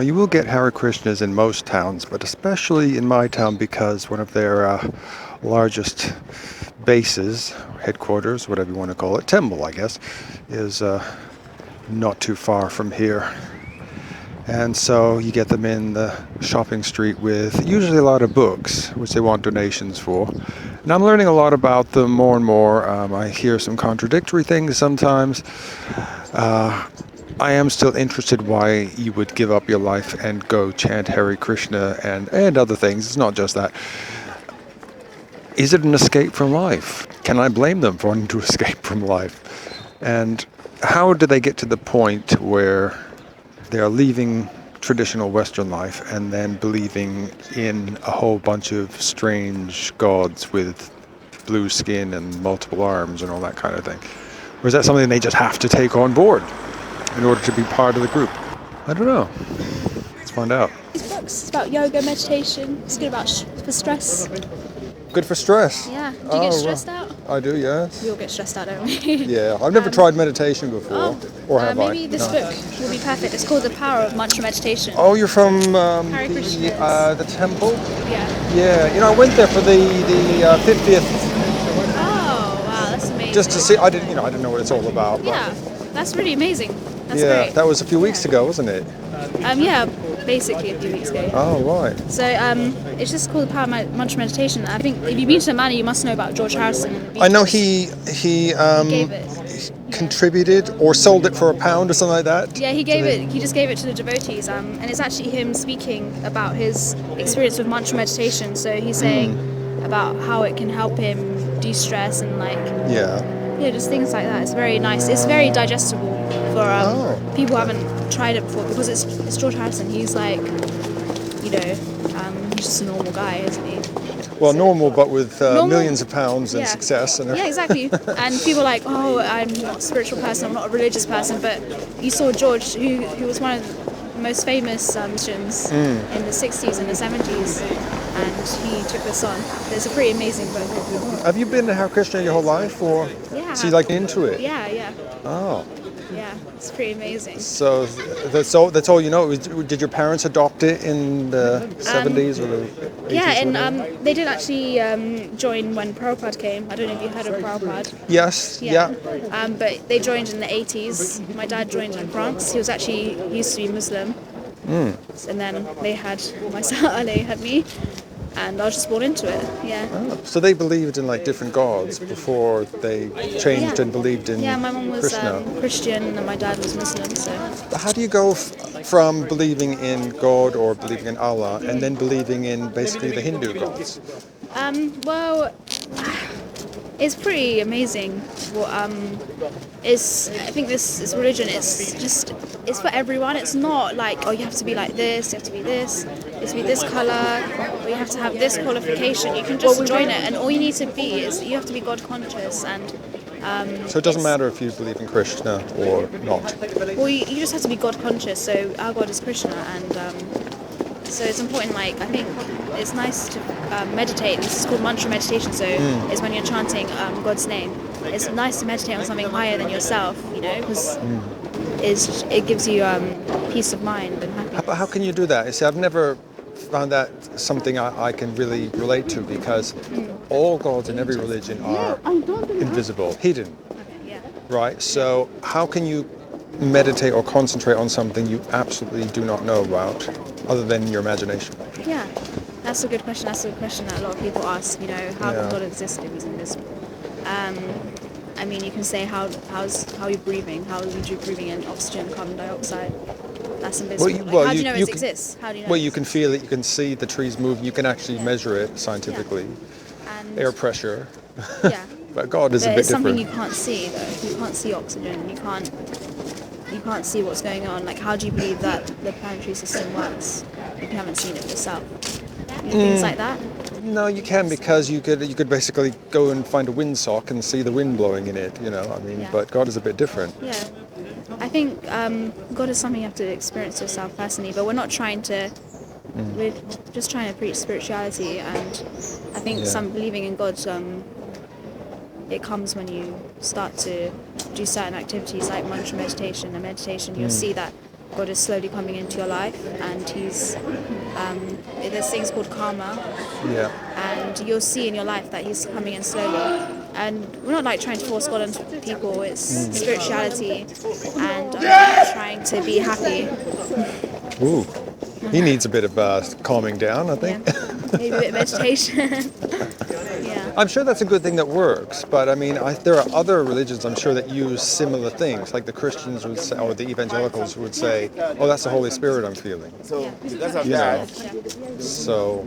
Well, you will get Hare Krishnas in most towns, but especially in my town because one of their largest bases, headquarters, whatever you want to call it, temple, I guess, is not too far from here. And so you get them in the shopping street with usually a lot of books, which they want donations for. And I'm learning a lot about them more and more. I hear some contradictory things sometimes. I am still interested why you would give up your life and go chant Hare Krishna and other things. It's not just that. Is it an escape from life? Can I blame them for wanting to escape from life? And how do they get to the point where they are leaving traditional Western life and then believing in a whole bunch of strange gods with blue skin and multiple arms and all that kind of thing? Or is that something they just have to take on board in order to be part of the group? I don't know. Let's find out. These books, it's about yoga, meditation. It's good about for stress. Good for stress? Yeah. Do you get stressed out? I do, yes. We all get stressed out, don't we? Yeah, I've never tried meditation before. Or have maybe I? this book will be perfect. It's called The Power of Mantra Meditation. Oh, you're from Hare Krishnas. the temple? Yeah. Yeah, I went there for the 50th. Oh, wow, that's amazing. Just to see, I didn't know what it's all about. But Yeah, that's really amazing. That's yeah, great. that was a few weeks ago, wasn't it? Yeah, basically a few weeks ago. Oh, right. So it's just called the Power of Mantra Meditation. I think if you've been to the Manor, you must know about George Harrison. And the I know Beatles. he gave it. contributed or sold it for £1 or something like that. Yeah, he gave it. He just gave it to the devotees, and it's actually him speaking about his experience with mantra meditation. So he's saying about how it can help him de-stress and just things like that. It's very nice. It's very digestible for people who haven't tried it before because it's George Harrison. He's like, he's just a normal guy, isn't he? Well, normal, but with millions of pounds and success. Yeah, exactly. And people are like, oh, I'm not a spiritual person, I'm not a religious person. But you saw George, who was one of the most famous musicians in the 60s and the 70s, and he took this on. It's a pretty amazing book. Have you been to Hare Krishna your whole life, or so you like into it? Yeah. Oh. Yeah, it's pretty amazing. So that's all you know. Did your parents adopt it in the 70s or the 80s? Yeah, and they did actually join when Prabhupada came. I don't know if you heard of Prabhupada. Yes, yeah. But they joined in the 80s. My dad joined in France. He used to be Muslim. And then they had myself, they had me. And I was just born into it, yeah. Oh, so they believed in different gods before they changed and believed in Yeah, my mum was Krishna. Christian and my dad was Muslim, so... How do you go from believing in God or believing in Allah and then believing in basically the Hindu gods? Well, it's pretty amazing. I think this religion it's for everyone. It's not like, oh, you have to be like this, you have to be this, you have to be this colour, or you have to have this qualification. You can just join it, and all you need to be is you have to be God conscious and. So it doesn't matter if you believe in Krishna or not. Well, you just have to be God conscious. So our God is Krishna, and so it's important. I think it's nice to meditate. This is called mantra meditation. So it's when you're chanting God's name. It's nice to meditate on something higher than yourself, because it gives you peace of mind and happiness. How can you do that? You see, I've never found that something I can really relate to because all gods in every religion are invisible, hidden, right? So how can you meditate or concentrate on something you absolutely do not know about other than your imagination? Yeah, that's a good question. That's a question that a lot of people ask, how can God exist if he's invisible? I mean, you can say how you're breathing, how you're breathing in oxygen, carbon dioxide. That's invisible. How do you know it exists? How do you know? Well, you can feel it. You can see the trees move. You can actually measure it scientifically. And air pressure. Yeah. But God is a bit different. It's something you can't see, though. You can't see oxygen. You can't see what's going on. How do you believe that the planetary system works if you haven't seen it yourself? Things like that. No, you can, because you could basically go and find a windsock and see the wind blowing in it, but God is a bit different. Yeah. I think God is something you have to experience yourself personally, but we're not trying to, we're just trying to preach spirituality, and I think some believing in God, it comes when you start to do certain activities like mantra meditation and meditation. You'll see that God is slowly coming into your life, and he's there's things called karma, Yeah. and you'll see in your life that he's coming in slowly. And we're not like trying to force God onto people. It's spirituality, and trying to be happy. Ooh. He needs a bit of calming down, I think. Yeah. Maybe a bit of meditation. Yeah. I'm sure that's a good thing that works, but I mean, there are other religions, I'm sure, that use similar things. Like the Christians would say, or the evangelicals would say, "Oh, that's the Holy Spirit I'm feeling." You know. So,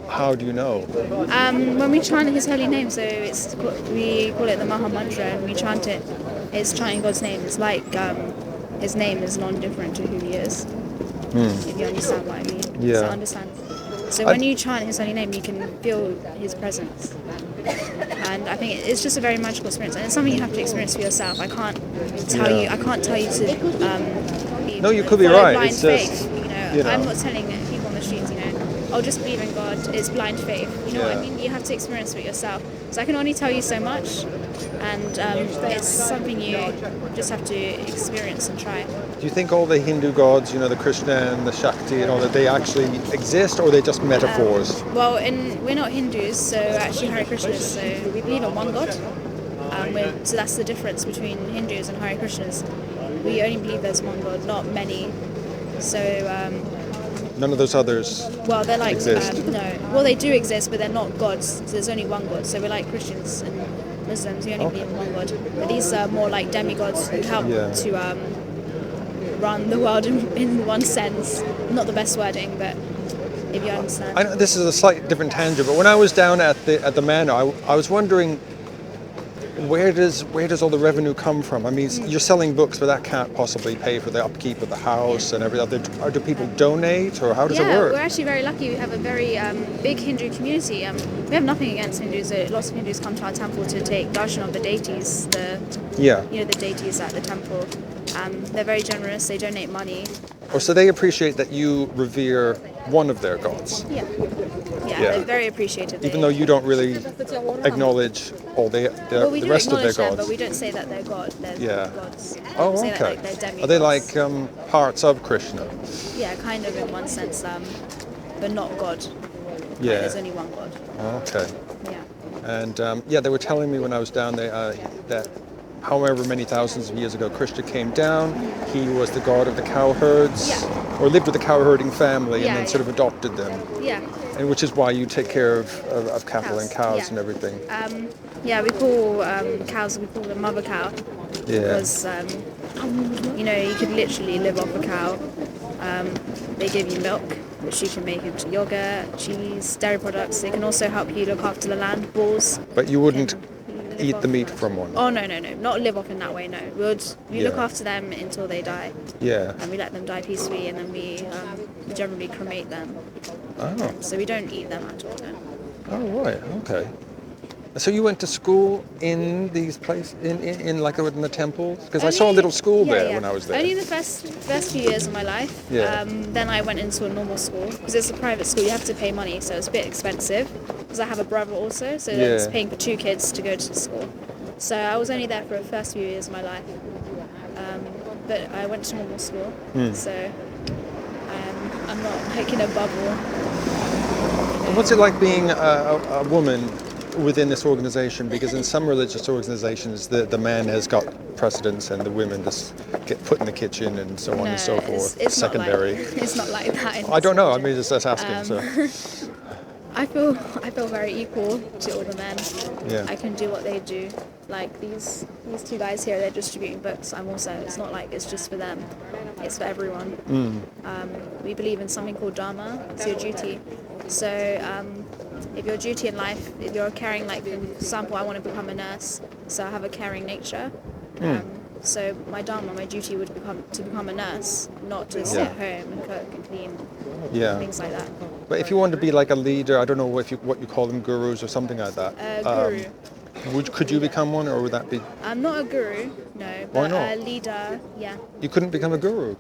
how do you know? When we chant His holy name, so we call it the Maha Mantra, and we chant it. It's chanting God's name. It's like His name is non-different to who He is. If you understand what I mean. Yeah. So understand. So when you chant His holy name, you can feel His presence. And I think it's just a very magical experience, and it's something you have to experience for yourself. I can't tell you. I can't tell you to. No, you could be right. Blind It's faith. just, You know, I'm not telling people on the streets. You know, I'll just believe in God. It's blind faith. You know what I mean? You have to experience it yourself. So I can only tell you so much, and it's something you just have to experience and try. Do you think all the Hindu gods, you know, the Krishna and the Shakti and all that, they actually exist, or are they just metaphors? Well, we're not Hindus, so actually Hare Krishnas, so we believe in one God. So that's the difference between Hindus and Hare Krishnas. We only believe there's one God, not many. So none of those others. Well, they're like exist. No. Well, they do exist, but they're not gods. So there's only one God. So we're like Christians and Muslims. We only believe in one God. But these are more like demigods who help to run the world in one sense. Not the best wording, but if you understand. I know this is a slightly different tangent, but when I was down at the manor, I was wondering, where does all the revenue come from? I mean, you're selling books, but that can't possibly pay for the upkeep of the house and everything. Do people donate, or how does it work? We're actually very lucky. We have a very big Hindu community. We have nothing against Hindus. Lots of Hindus come to our temple to take darshan of the deities. The deities at the temple. They're very generous. They donate money. So they appreciate that you revere one of their gods. Yeah, they're very appreciative. Even though you don't really acknowledge all the rest of their gods. Them, but we don't say that they're God. They're gods. Oh, okay. Okay. They're demigods. Are they like parts of Krishna? Yeah, kind of in one sense, but not God. Yeah. There's only one God. Okay. Yeah. And they were telling me when I was down there that however many thousands of years ago Krishna came down, he was the god of the cowherds, or lived with a cowherding family and then sort of adopted them. Yeah. And which is why you take care of cattle and cows and everything. We call cows, we call them mother cow. Because, you could literally live off a cow. They give you milk, which you can make into yogurt, cheese, dairy products. They can also help you look after the land, bulls. But you wouldn't eat the meat from one? Oh, no. Not live off in that way, no. We look after them until they die. Yeah. And we let them die peacefully, and then we generally cremate them. Oh. So we don't eat them at all, no. Oh, right. Okay. So you went to school in these places, in the temples? Because I saw a little school there when I was there. Only the first few years of my life. Yeah. Then I went into a normal school, because it's a private school. You have to pay money, so it's a bit expensive. Because I have a brother also, so it's paying for 2 kids to go to the school. So I was only there for the first few years of my life. But I went to normal school, so I'm not like in a bubble. And what's it like being a woman within this organization? Because in some religious organizations, the man has got precedence and the women just get put in the kitchen and so on and so forth. It's secondary. It's not like that. I don't know. I mean, just asking. So. I feel very equal to all the men. Yeah. I can do what they do. Like these 2 guys here, they're distributing books. It's not like it's just for them. It's for everyone. We believe in something called dharma. It's your duty. So if your duty in life, if you're caring, like for example, I want to become a nurse, so I have a caring nature. So my dharma, my duty would become a nurse, not to stay at home and cook and clean, things like that. But if you want to be like a leader, I don't know what you call them, gurus or something like that. Guru. Could you become one, or would that be? I'm not a guru, no. But Why not? A leader, yeah. You couldn't become a guru?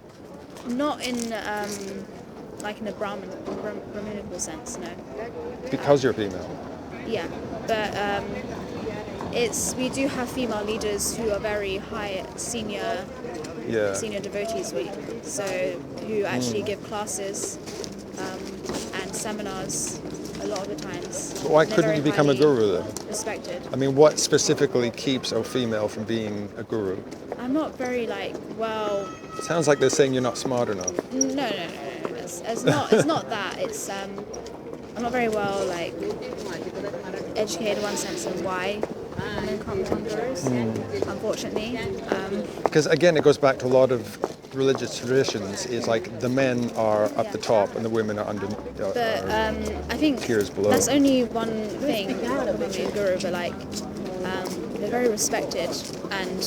Not in in a Brahminical sense, no. Because you're female? Yeah, but we do have female leaders who are very high senior devotees, who actually give classes and seminars a lot of the times. But why couldn't you become a guru then? Respected. I mean, what specifically keeps a female from being a guru? I'm not very Sounds like they're saying you're not smart enough. No. It's not that. It's I'm not very well educated in one sense on why women can't become gurus. Unfortunately. Because again, it goes back to a lot of religious traditions. It's like the men are up the top and the women are under. I think tiers below. That's only one thing about becoming a guru, but they're very respected, and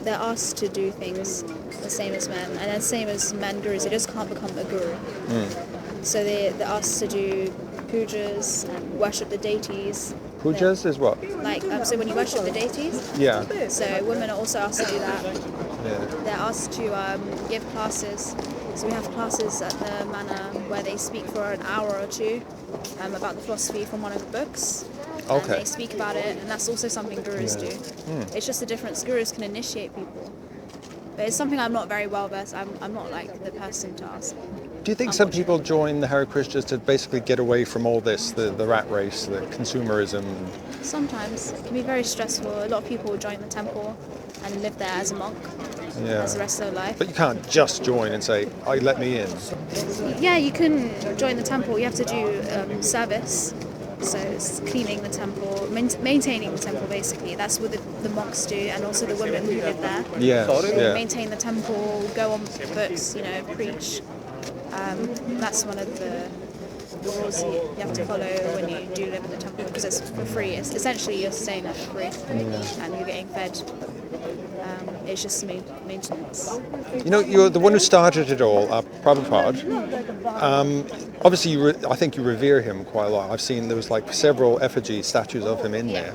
they're asked to do things the same as men, and the same as men gurus. They just can't become a guru. So they're asked to do pujas and worship the deities. Pujas is what? So when you worship the deities. Yeah. So women are also asked to do that. Yeah. They're asked to give classes. So we have classes at the manor where they speak for an hour or two about the philosophy from one of the books. Okay. And they speak about it, and that's also something gurus do. It's just a difference. Gurus can initiate people. But it's something I'm not very well versed. I'm not the person to ask. Do you think some people join the Hare Krishnas to basically get away from all this, the rat race, the consumerism? Sometimes. It can be very stressful. A lot of people join the temple and live there as a monk as the rest of their life. But you can't just join and say, let me in. Yeah, you can join the temple. You have to do service. So it's cleaning the temple, maintaining the temple basically. That's what the monks do, and also the women who live there. They maintain the temple, go on books, preach. That's one of the rules you have to follow when you do live in the temple, because it's for free. It's essentially you're staying there for free, and you're getting fed. It's just maintenance. You're the one who started it all, Prabhupada. Obviously, I think you revere him quite a lot. I've seen there was several effigy statues of him in there.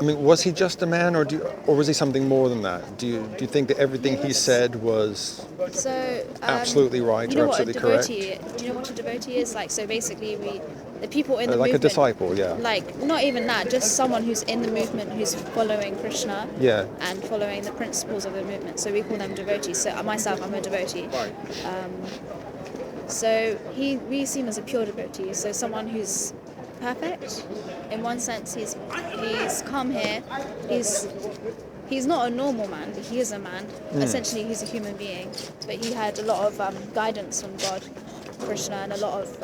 Was he just a man, or was he something more than that? Do you think that everything he said was absolutely right or absolutely correct? Do you know what a devotee is? So basically, the people in the movement. Like a disciple, yeah. Not even that, just someone who's in the movement, who's following Krishna and following the principles of the movement. So we call them devotees. So myself, I'm a devotee. So we see him as a pure devotee. So someone who's perfect. In one sense, he's come here. He's not a normal man, but he is a man. Essentially, he's a human being. But he had a lot of guidance from God, Krishna, and a lot of...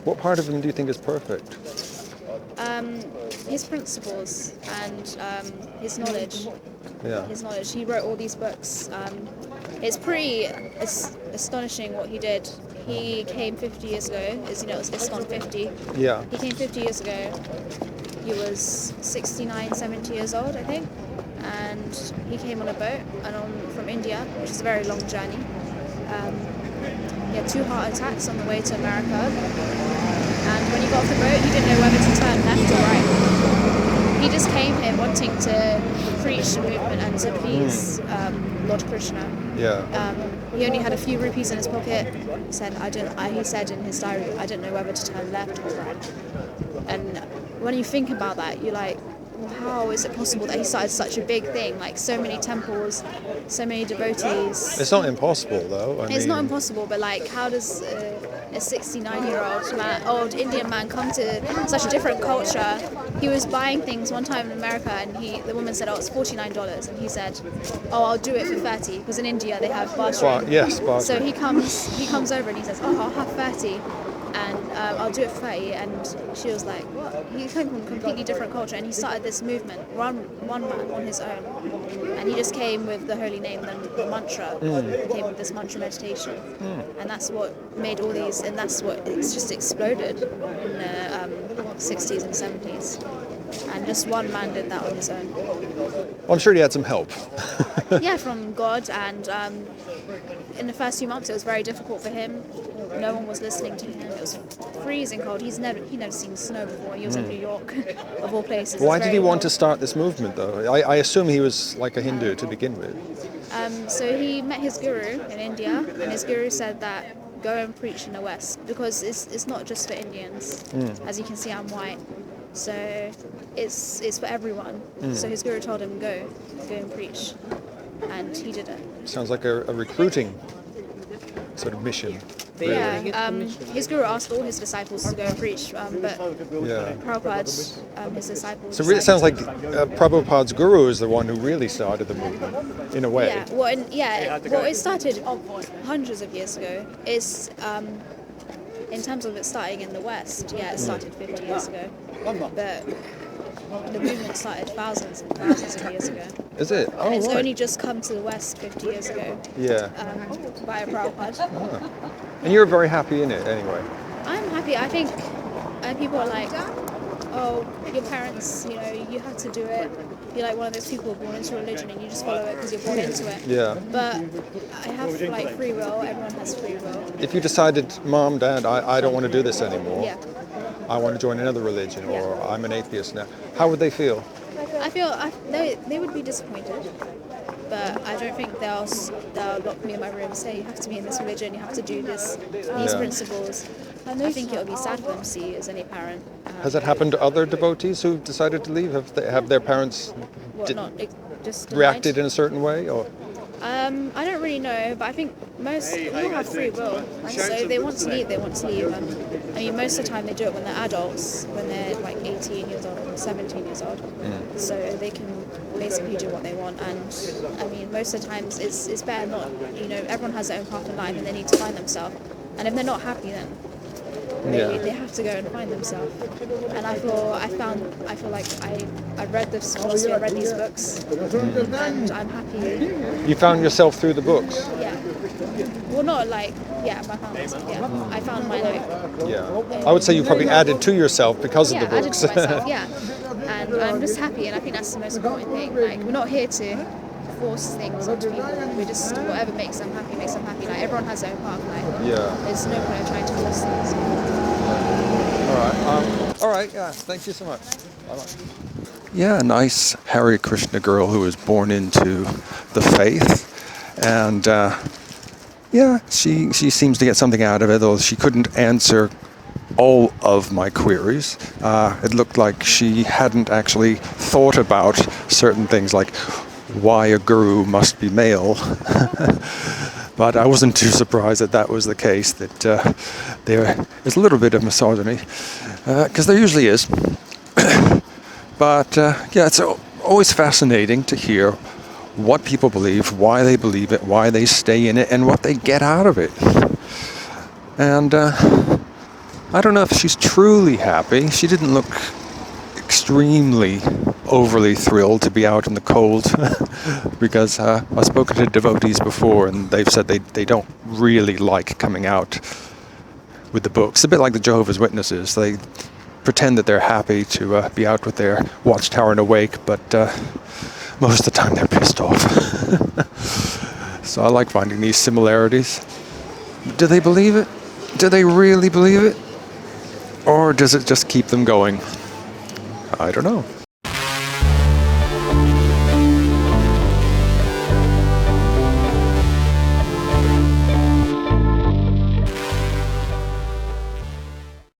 What part of him do you think is perfect? His principles and his knowledge. Yeah. His knowledge. He wrote all these books. It's pretty astonishing what he did. He came 50 years ago. It's gone 50. Yeah. He came 50 years ago. He was 69, 70 years old, I think. And he came on a boat from India, which is a very long journey. He had 2 heart attacks on the way to America. And when he got off the boat, he didn't know whether to turn left or right. He just came here wanting to preach the movement and to please Lord Krishna. Yeah. He only had a few rupees in his pocket. He said in his diary, I didn't know whether to turn left or right. And when you think about that, you're like, well, how is it possible that he started such a big thing? So many temples, so many devotees. It's not impossible, though. It's not impossible, but how does a 69-year-old old Indian man come to such a different culture? He was buying things one time in America, and the woman said, it's $49, and he said, I'll do it for 30, because in India they have bartering. Yes, bartering. So he comes over and he says, I'll have 30. And I'll do it for 30. And she was like, what? He came from a completely different culture, and he started this movement, one man on his own. And he just came with the holy name, then the mantra. He came with this mantra meditation. And that's what made all these, and that's what it's just exploded in the 60s and 70s. And just one man did that on his own. Well, I'm sure he had some help. Yeah, from God. And in the first few months, it was very difficult for him. No one was listening to him. It was freezing cold. He'd never seen snow before. He was in New York, of all places. Why did he want to start this movement, though? I assume he was like a Hindu to begin with. So he met his guru in India, and his guru said that go and preach in the West, because it's not just for Indians. As you can see, I'm white. So it's for everyone. So his guru told him, go and preach. And he did it. Sounds like a recruiting sort of mission. Yeah, his guru asked all his disciples to go and preach, but Prabhupada, his disciples... So it sounds like Prabhupada's guru is the one who really started the movement, in a way. Yeah, well, it started hundreds of years ago. It's, in terms of it starting in the West, it started 50 years ago. But the movement started thousands and thousands of years ago. Is it? Oh, and it's right. only just come to the West 50 years ago. Yeah. By Prabhupada. Oh. And you're very happy in it, anyway. I'm happy. I think people are like, oh, your parents, you have to do it. You're like one of those people born into religion and you just follow it because you're born into it. Yeah. But I have free will. Everyone has free will. If you decided, Mom, Dad, I don't want to do this anymore. Yeah. I want to join another religion, or I'm an atheist now. How would they feel? I feel they would be disappointed, but I don't think they'll lock me in my room and say, you have to be in this religion, you have to do these principles. I think it would be sad for them to see as any parent. Has that happened to other devotees who've decided to leave? Have their parents just reacted in a certain way, or? I don't really know, but I think most people have free will, and so they want to leave. I mean, most of the time they do it when they're adults, when they're like 18 years old or 17 years old, so they can basically do what they want. And I mean, most of the times it's better not. Everyone has their own path in life, and they need to find themselves. And if they're not happy, then they have to go and find themselves. And I feel like I read this philosophy, I read these books, and I'm happy. You found yourself through the books? Yeah. Well, not I found myself, I found my Yeah. I would say you probably added to yourself because of the books. Yeah, added to myself, yeah. And I'm just happy, and I think that's the most important thing. Like, we're not here to force things onto people. We just, whatever makes them happy, makes them happy. Like, everyone has their own path. There's no point in trying to force things. All right. Yeah. Thank you so much. Bye-bye. Yeah, a nice Hare Krishna girl who was born into the faith, and she seems to get something out of it, though she couldn't answer all of my queries. It looked like she hadn't actually thought about certain things, like why a guru must be male. But I wasn't too surprised that was the case, that there is a little bit of misogyny, because there usually is. But it's always fascinating to hear what people believe, why they believe it, why they stay in it, and what they get out of it. And I don't know if she's truly happy. She didn't look extremely overly thrilled to be out in the cold, because I've spoken to devotees before and they've said they don't really like coming out with the books. A bit like the Jehovah's Witnesses. They pretend that they're happy to be out with their watchtower and awake, but most of the time they're pissed off. So I like finding these similarities. Do they believe it? Do they really believe it? Or does it just keep them going? I don't know.